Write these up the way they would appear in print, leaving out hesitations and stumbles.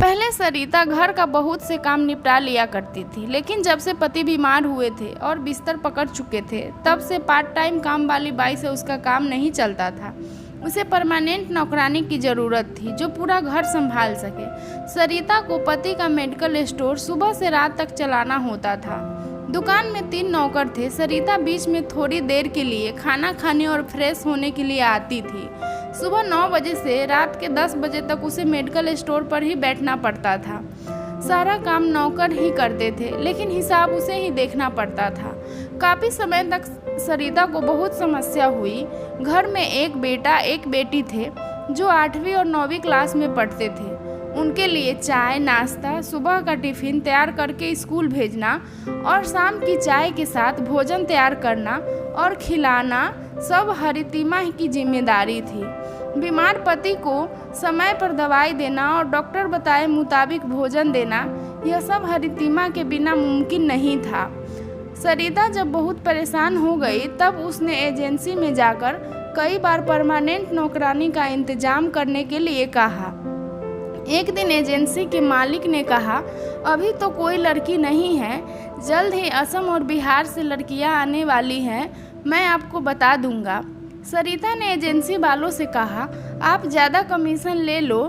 पहले सरिता घर का बहुत से काम निपटा लिया करती थी, लेकिन जब से पति बीमार हुए थे और बिस्तर पकड़ चुके थे तब से पार्ट टाइम काम वाली बाई से उसका काम नहीं चलता था। उसे परमानेंट नौकरानी की ज़रूरत थी जो पूरा घर संभाल सके। सरिता को पति का मेडिकल स्टोर सुबह से रात तक चलाना होता था। दुकान में 3 नौकर थे। सरिता बीच में थोड़ी देर के लिए खाना खाने और फ्रेश होने के लिए आती थी। सुबह 9 बजे से रात के 10 बजे तक उसे मेडिकल स्टोर पर ही बैठना पड़ता था। सारा काम नौकर ही करते थे, लेकिन हिसाब उसे ही देखना पड़ता था। काफ़ी समय तक सरिता को बहुत समस्या हुई। घर में एक बेटा एक बेटी थे जो 8वीं और 9वीं क्लास में पढ़ते थे। उनके लिए चाय नाश्ता, सुबह का टिफ़िन तैयार करके स्कूल भेजना और शाम की चाय के साथ भोजन तैयार करना और खिलाना सब हरितिमा की जिम्मेदारी थी। बीमार पति को समय पर दवाई देना और डॉक्टर बताए मुताबिक भोजन देना, यह सब हरितिमा के बिना मुमकिन नहीं था। सरिता जब बहुत परेशान हो गई तब उसने एजेंसी में जाकर कई बार परमानेंट नौकरानी का इंतजाम करने के लिए कहा। एक दिन एजेंसी के मालिक ने कहा, अभी तो कोई लड़की नहीं है, जल्द ही असम और बिहार से लड़कियां आने वाली हैं, मैं आपको बता दूंगा। सरिता ने एजेंसी वालों से कहा, आप ज़्यादा कमीशन ले लो,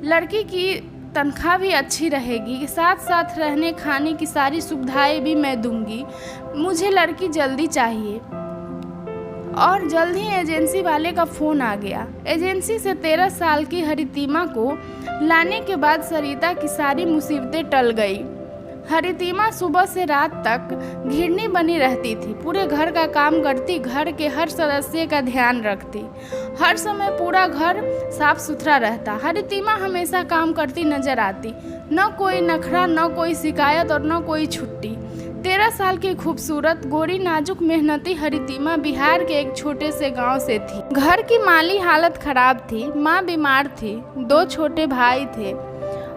लड़की की तनख्वाह भी अच्छी रहेगी, साथ साथ रहने खाने की सारी सुविधाएं भी मैं दूंगी, मुझे लड़की जल्दी चाहिए। और जल्द ही एजेंसी वाले का फ़ोन आ गया। एजेंसी से 13 साल की हरितिमा को लाने के बाद सरिता की सारी मुसीबतें टल गई। हरितिमा सुबह से रात तक घिरनी बनी रहती थी, पूरे घर का काम करती, घर के हर सदस्य का ध्यान रखती, हर समय पूरा घर साफ सुथरा रहता। हरितिमा हमेशा काम करती नजर आती, न कोई नखरा, न कोई शिकायत और न कोई छुट्टी। 13 साल की खूबसूरत गोरी नाजुक मेहनती हरितिमा बिहार के एक छोटे से गांव से थी। घर की माली हालत खराब थी, माँ बीमार थी, 2 छोटे भाई थे।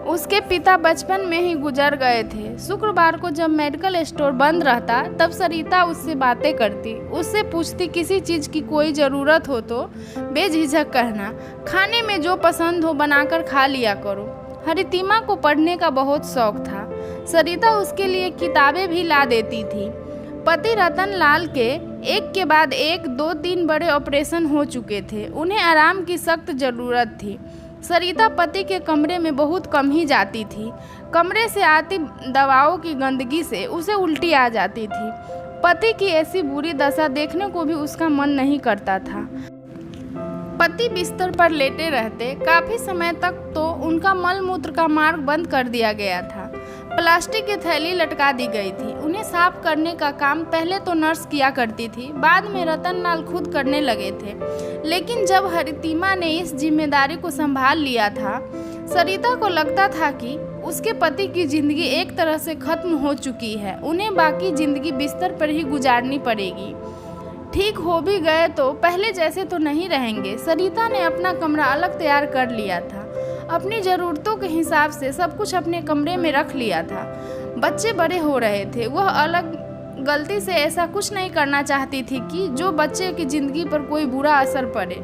उसके पिता बचपन में ही गुजर गए थे। शुक्रवार को जब मेडिकल स्टोर बंद रहता तब सरिता उससे बातें करती, उससे पूछती किसी चीज़ की कोई ज़रूरत हो तो बेझिझक कहना, खाने में जो पसंद हो बनाकर खा लिया करो। हरितिमा को पढ़ने का बहुत शौक था। सरिता उसके लिए किताबें भी ला देती थी। पति रतन लाल के एक के बाद एक 2-3 बड़े ऑपरेशन हो चुके थे, उन्हें आराम की सख्त ज़रूरत थी। सरिता पति के कमरे में बहुत कम ही जाती थी। कमरे से आती दवाओं की गंदगी से उसे उल्टी आ जाती थी। पति की ऐसी बुरी दशा देखने को भी उसका मन नहीं करता था। पति बिस्तर पर लेटे रहते, काफ़ी समय तक तो उनका मल मूत्र का मार्ग बंद कर दिया गया था। प्लास्टिक की थैली लटका दी गई थी। उन्हें साफ करने का काम पहले तो नर्स किया करती थी, बाद में रतन लाल खुद करने लगे थे। लेकिन जब हरितिमा ने इस जिम्मेदारी को संभाल लिया था, सरिता को लगता था कि उसके पति की जिंदगी एक तरह से खत्म हो चुकी है, उन्हें बाकी जिंदगी बिस्तर पर ही गुजारनी पड़ेगी। ठीक हो भी गए तो पहले जैसे तो नहीं रहेंगे। सरिता ने अपना कमरा अलग तैयार कर लिया था, अपनी ज़रूरतों के हिसाब से सब कुछ अपने कमरे में रख लिया था। बच्चे बड़े हो रहे थे, वह अलग गलती से ऐसा कुछ नहीं करना चाहती थी कि जो बच्चे की ज़िंदगी पर कोई बुरा असर पड़े।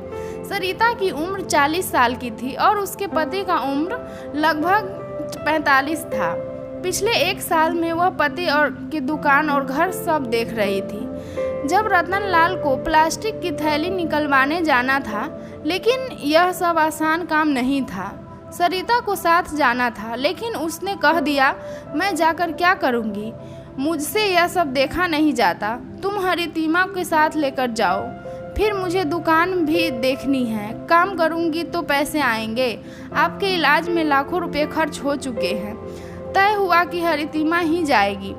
सरिता की उम्र 40 साल की थी और उसके पति का उम्र लगभग 45 था। पिछले 1 साल में वह पति और की दुकान और घर सब देख रही थी। जब रतन लाल को प्लास्टिक की थैली निकलवाने जाना था, लेकिन यह सब आसान काम नहीं था। सरिता को साथ जाना था, लेकिन उसने कह दिया, मैं जाकर क्या करूँगी, मुझसे यह सब देखा नहीं जाता, तुम हरितिमा के साथ लेकर जाओ, फिर मुझे दुकान भी देखनी है, काम करूँगी तो पैसे आएंगे, आपके इलाज में लाखों रुपए खर्च हो चुके हैं। तय हुआ कि हरितिमा ही जाएगी।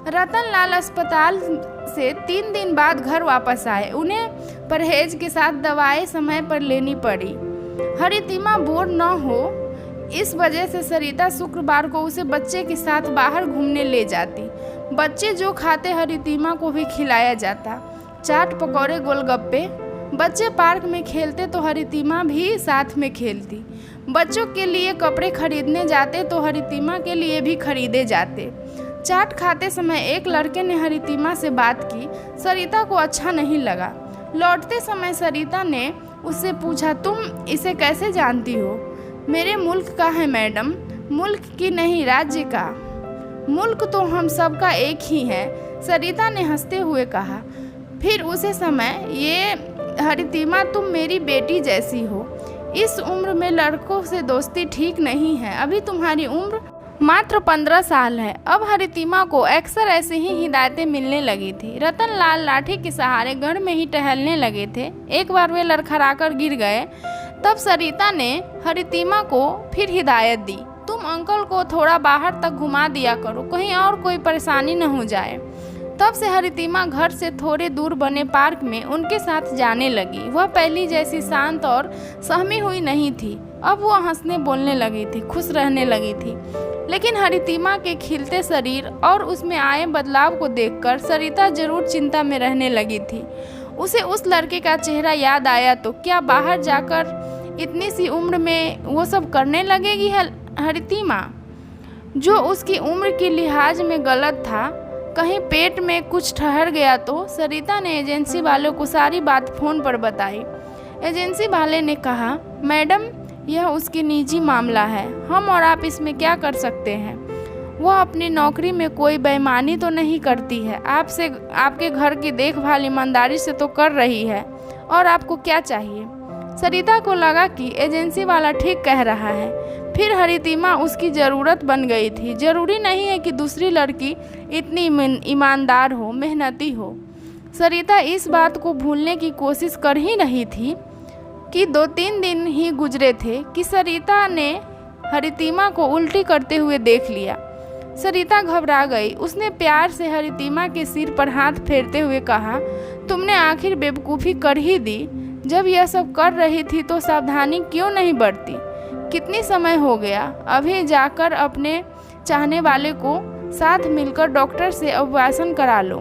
रतन लाल अस्पताल से 3 दिन बाद घर वापस आए। उन्हें परहेज के साथ दवाएं समय पर लेनी पड़ी। हरितिमा बोर न हो इस वजह से सरिता शुक्रवार को उसे बच्चे के साथ बाहर घूमने ले जाती। बच्चे जो खाते हरितिमा को भी खिलाया जाता, चाट पकौड़े गोलगप्पे। बच्चे पार्क में खेलते तो हरितिमा भी साथ में खेलती। बच्चों के लिए कपड़े खरीदने जाते तो हरितिमा के लिए भी खरीदे जाते। चाट खाते समय एक लड़के ने हरितिमा से बात की। सरिता को अच्छा नहीं लगा। लौटते समय सरिता ने उससे पूछा, तुम इसे कैसे जानती हो? मेरे मुल्क का है मैडम, मुल्क की नहीं, राज्य का। मुल्क तो हम सबका एक ही है, सरिता ने हंसते हुए कहा। फिर उसे समय, ये हरितिमा तुम मेरी बेटी जैसी हो। इस उम्र में लड़कों से दोस्ती ठीक नहीं है। अभी तुम्हारी उम्र मात्र 15 साल है। अब हरितिमा को अक्सर ऐसी ही हिदायतें मिलने लगी थी। रतन लाल लाठी के सहारे घर में ही टहलने लगे थे। एक बार वे लड़खड़ाकर गिर गए। तब सरिता ने हरितिमा को फिर हिदायत दी, तुम अंकल को थोड़ा बाहर तक घुमा दिया करो, कहीं और कोई परेशानी न हो जाए। तब से हरितिमा घर से थोड़े दूर बने पार्क में उनके साथ जाने लगी। वह पहली जैसी शांत और सहमी हुई नहीं थी। अब वह हंसने बोलने लगी थी, खुश रहने लगी थी। लेकिन हरितिमा के खिलते शरीर और उसमें आए बदलाव को देखकर सरिता जरूर चिंता में रहने लगी थी। उसे उस लड़के का चेहरा याद आया तो क्या बाहर जाकर इतनी सी उम्र में वो सब करने लगेगी हरितिमा, जो उसकी उम्र के लिहाज में गलत था। कहीं पेट में कुछ ठहर गया तो सरिता ने एजेंसी वालों को सारी बात फ़ोन पर बताई। एजेंसी वाले ने कहा, मैडम यह उसकी निजी मामला है, हम और आप इसमें क्या कर सकते हैं। वह अपनी नौकरी में कोई बेईमानी तो नहीं करती है, आपसे आपके घर की देखभाल ईमानदारी से तो कर रही है, और आपको क्या चाहिए। सरिता को लगा कि एजेंसी वाला ठीक कह रहा है। फिर हरितिमा उसकी ज़रूरत बन गई थी। ज़रूरी नहीं है कि दूसरी लड़की इतनी ईमानदार हो, मेहनती हो। सरिता इस बात को भूलने की कोशिश कर ही रही थी कि 2-3 दिन ही गुजरे थे कि सरिता ने हरितिमा को उल्टी करते हुए देख लिया। सरिता घबरा गई। उसने प्यार से हरितिमा के सिर पर हाथ फेरते हुए कहा, तुमने आखिर बेवकूफ़ी कर ही दी। जब यह सब कर रही थी तो सावधानी क्यों नहीं बरती। कितनी समय हो गया। अभी जाकर अपने चाहने वाले को साथ मिलकर डॉक्टर से अबॉर्शन करा लो,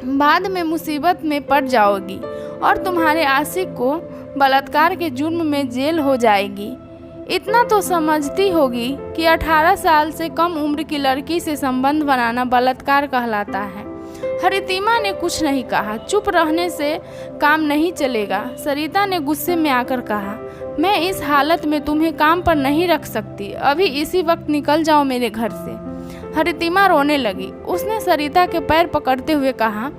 बाद में मुसीबत में पड़ जाओगी और तुम्हारे आशिक को बलात्कार के जुर्म में जेल हो जाएगी। इतना तो समझती होगी कि 18 साल से कम उम्र की लड़की से संबंध बनाना बलात्कार कहलाता है। हरितिमा ने कुछ नहीं कहा। चुप रहने से काम नहीं चलेगा। सरिता ने गुस्से में आकर कहा, मैं इस हालत में तुम्हें काम पर नहीं रख सकती। अभी इसी वक्त निकल जाओ मेरे घर से। हरितिमा रोने लगी। उसने सरिता के पैर पकड़ते हुए कहा,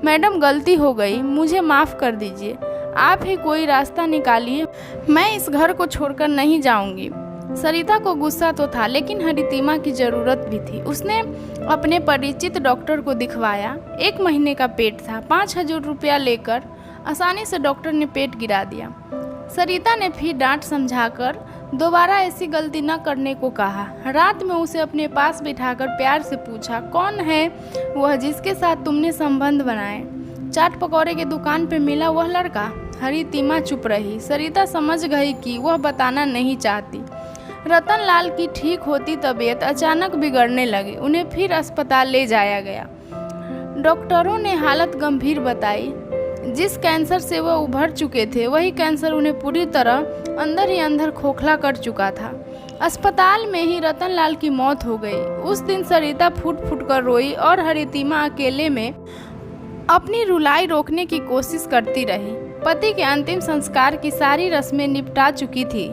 मैडम गलती हो गई, मुझे माफ़ कर दीजिए। आप ही कोई रास्ता निकालिए, मैं इस घर को छोड़कर नहीं जाऊंगी। सरिता को गुस्सा तो था, लेकिन हरितिमा की ज़रूरत भी थी। उसने अपने परिचित डॉक्टर को दिखवाया। 1 महीने का पेट था। 5000 रुपया लेकर आसानी से डॉक्टर ने पेट गिरा दिया। सरिता ने फिर डांट समझाकर दोबारा ऐसी गलती न करने को कहा। रात में उसे अपने पास बिठाकर प्यार से पूछा, कौन है वह जिसके साथ तुमने संबंध बनाए। चाट पकौड़े की दुकान पर मिला वह लड़का। हरितिमा चुप रही। सरिता समझ गई कि वह बताना नहीं चाहती। रतन लाल की ठीक होती तबीयत अचानक बिगड़ने लगी। उन्हें फिर अस्पताल ले जाया गया। डॉक्टरों ने हालत गंभीर बताई। जिस कैंसर से वह उभर चुके थे वही कैंसर उन्हें पूरी तरह अंदर ही अंदर खोखला कर चुका था। अस्पताल में ही रतन लाल की मौत हो गई। उस दिन सरिता फूट फूट कर रोई और हरितिमा अकेले में अपनी रुलाई रोकने की कोशिश करती रही। पति के अंतिम संस्कार की सारी रस्में निपटा चुकी थी।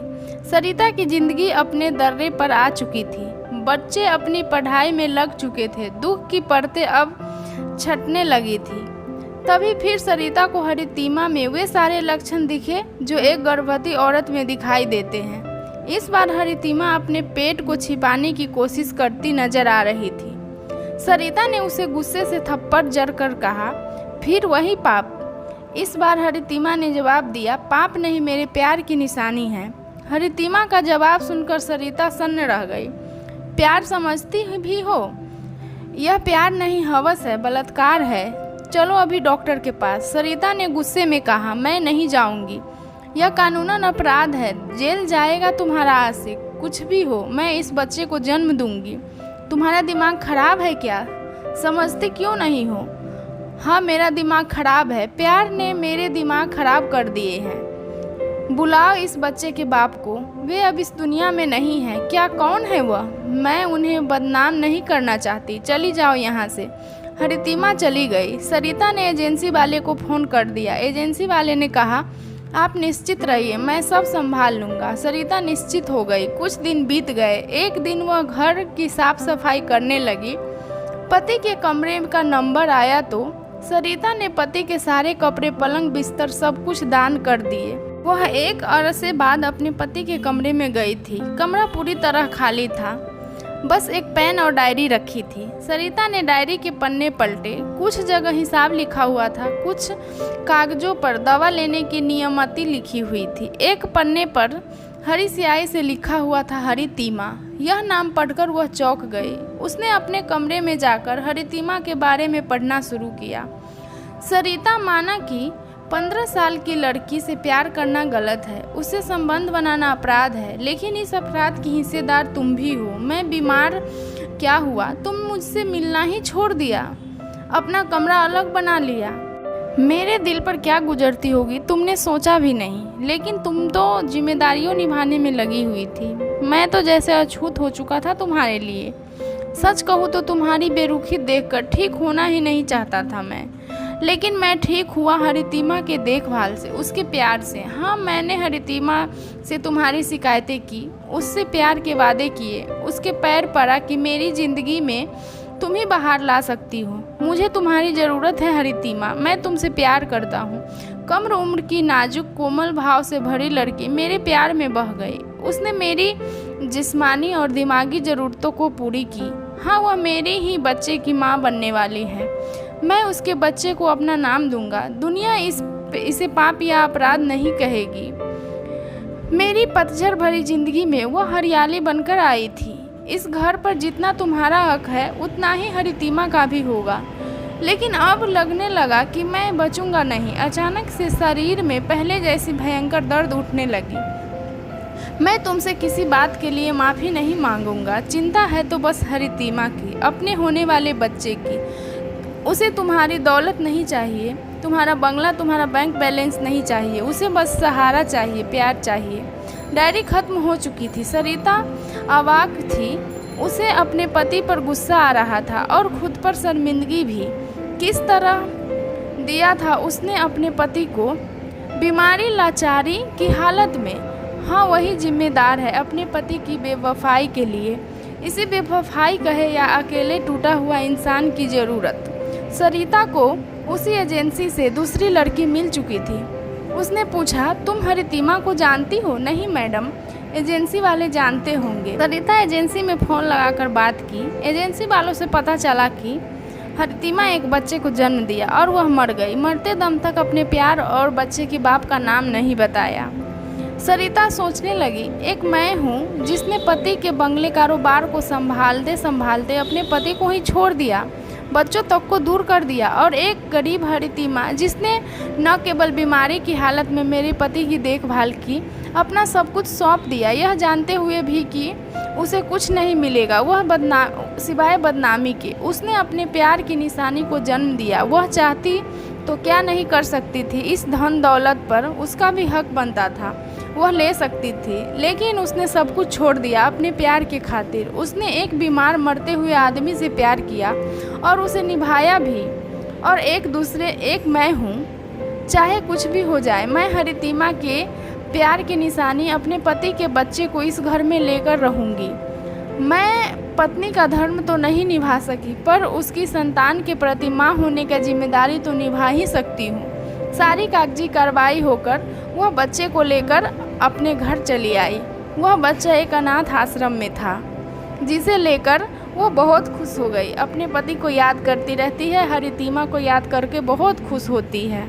सरिता की जिंदगी अपने दर्रे पर आ चुकी थी। बच्चे अपनी पढ़ाई में लग चुके थे। दुख की परतें अब छटने लगी थी। तभी फिर सरिता को हरितिमा में वे सारे लक्षण दिखे जो एक गर्भवती औरत में दिखाई देते हैं। इस बार हरितिमा अपने पेट को छिपाने की कोशिश करती नजर आ रही थी। सरिता ने उसे गुस्से से थप्पड़ जड़कर कहा, फिर वही पाप। इस बार हरितिमा ने जवाब दिया, पाप नहीं, मेरे प्यार की निशानी है। हरितिमा का जवाब सुनकर सरिता सन्न रह गई। प्यार समझती भी हो? यह प्यार नहीं, हवस है, बलात्कार है। चलो अभी डॉक्टर के पास। सरिता ने गुस्से में कहा, मैं नहीं जाऊंगी। यह कानूनन अपराध है। जेल जाएगा तुम्हारा आशिक। कुछ भी हो, मैं इस बच्चे को जन्म दूंगी। तुम्हारा दिमाग खराब है क्या? समझते क्यों नहीं हो? हाँ, मेरा दिमाग खराब है। प्यार ने मेरे दिमाग खराब कर दिए हैं। बुलाओ इस बच्चे के बाप को। वे अब इस दुनिया में नहीं है। क्या कौन है वह? मैं उन्हें बदनाम नहीं करना चाहती। चली जाओ यहाँ से। हरितिमा चली गई। सरिता ने एजेंसी वाले को फ़ोन कर दिया। एजेंसी वाले ने कहा, आप निश्चित रहिए, मैं सब संभाल लूँगा। सरिता निश्चित हो गई। कुछ दिन बीत गए। एक दिन वह घर की साफ सफाई करने लगी। पति के कमरे का नंबर आया तो सरिता ने पति के सारे कपड़े, पलंग, बिस्तर सब कुछ दान कर दिए। वह एक अरसे बाद अपने पति के कमरे में गई थी। कमरा पूरी तरह खाली था, बस एक पेन और डायरी रखी थी। सरिता ने डायरी के पन्ने पलटे। कुछ जगह हिसाब लिखा हुआ था, कुछ कागजों पर दवा लेने की नियमावली लिखी हुई थी। एक पन्ने पर हरी स्याही से लिखा हुआ था हरितिमा। यह नाम पढ़कर वह चौंक गई। उसने अपने कमरे में जाकर हरितिमा के बारे में पढ़ना शुरू किया। सरिता माना कि 15 साल की लड़की से प्यार करना गलत है, उससे संबंध बनाना अपराध है, लेकिन इस अपराध की हिस्सेदार तुम भी हो। मैं बीमार, क्या हुआ? तुम मुझसे मिलना ही छोड़ दिया, अपना कमरा अलग बना लिया। मेरे दिल पर क्या गुजरती होगी तुमने सोचा भी नहीं, लेकिन तुम तो जिम्मेदारियों निभाने में लगी हुई थी। मैं तो जैसे अछूत हो चुका था तुम्हारे लिए। सच कहूँ तो तुम्हारी बेरुखी देखकर ठीक होना ही नहीं चाहता था मैं, लेकिन मैं ठीक हुआ हरितिमा के देखभाल से, उसके प्यार से। हाँ, मैंने हरितिमा से तुम्हारी शिकायतें की, उससे प्यार के वादे किए, उसके पैर पड़ा कि मेरी ज़िंदगी में तुम ही बाहर ला सकती हो। मुझे तुम्हारी ज़रूरत है हरितिमा, मैं तुमसे प्यार करता हूँ। कम उम्र की नाजुक कोमल भाव से भरी लड़की मेरे प्यार में बह गई। उसने मेरी जिस्मानी और दिमागी ज़रूरतों को पूरी की। हाँ, वह मेरे ही बच्चे की माँ बनने वाली है। मैं उसके बच्चे को अपना नाम दूंगा। दुनिया इसे पाप या अपराध नहीं कहेगी। मेरी पतझड़ भरी जिंदगी में वो हरियाली बनकर आई थी। इस घर पर जितना तुम्हारा हक है उतना ही हरितिमा का भी होगा। लेकिन अब लगने लगा कि मैं बचूंगा नहीं। अचानक से शरीर में पहले जैसी भयंकर दर्द उठने लगी। मैं तुमसे किसी बात के लिए माफ़ी नहीं मांगूंगा। चिंता है तो बस हरितिमा की, अपने होने वाले बच्चे की। उसे तुम्हारी दौलत नहीं चाहिए, तुम्हारा बंगला, तुम्हारा बैंक बैलेंस नहीं चाहिए। उसे बस सहारा चाहिए, प्यार चाहिए। डायरी खत्म हो चुकी थी। सरिता अवाक थी। उसे अपने पति पर गुस्सा आ रहा था और खुद पर शर्मिंदगी भी। किस तरह दिया था उसने अपने पति को बीमारी, लाचारी की हालत में। हाँ, वही जिम्मेदार है अपने पति की बेवफाई के लिए। इसे बेवफाई कहे या अकेले टूटा हुआ इंसान की ज़रूरत। सरिता को उसी एजेंसी से दूसरी लड़की मिल चुकी थी। उसने पूछा, तुम हरितिमा को जानती हो? नहीं मैडम, एजेंसी वाले जानते होंगे। सरिता एजेंसी में फ़ोन लगाकर बात की। एजेंसी वालों से पता चला कि हरितिमा एक बच्चे को जन्म दिया और वह मर गई। मरते दम तक अपने प्यार और बच्चे के बाप का नाम नहीं बताया। सरिता सोचने लगी, एक मैं हूँ जिसने पति के बंगले कारोबार को संभालते संभालते अपने पति को ही छोड़ दिया, बच्चों तक को दूर कर दिया, और एक गरीब हरितिमा जिसने न केवल बीमारी की हालत में मेरे पति की देखभाल की, अपना सब कुछ सौंप दिया, यह जानते हुए भी कि उसे कुछ नहीं मिलेगा वह सिवाय बदनामी के। उसने अपने प्यार की निशानी को जन्म दिया। वह चाहती तो क्या नहीं कर सकती थी। इस धन दौलत पर उसका भी हक बनता था, वह ले सकती थी, लेकिन उसने सब कुछ छोड़ दिया अपने प्यार के खातिर। उसने एक बीमार मरते हुए आदमी से प्यार किया और उसे निभाया भी। और एक मैं हूँ, चाहे कुछ भी हो जाए, मैं हरितिमा के प्यार की निशानी अपने पति के बच्चे को इस घर में लेकर रहूँगी। मैं पत्नी का धर्म तो नहीं निभा सकी, पर उसकी संतान के प्रति माँ होने का जिम्मेदारी तो निभा ही सकती हूँ। सारी कागजी कार्रवाई होकर वह बच्चे को लेकर अपने घर चली आई। वह बच्चा एक अनाथ आश्रम में था, जिसे लेकर वो बहुत खुश हो गई। अपने पति को याद करती रहती है, हरितिमा को याद करके बहुत खुश होती है।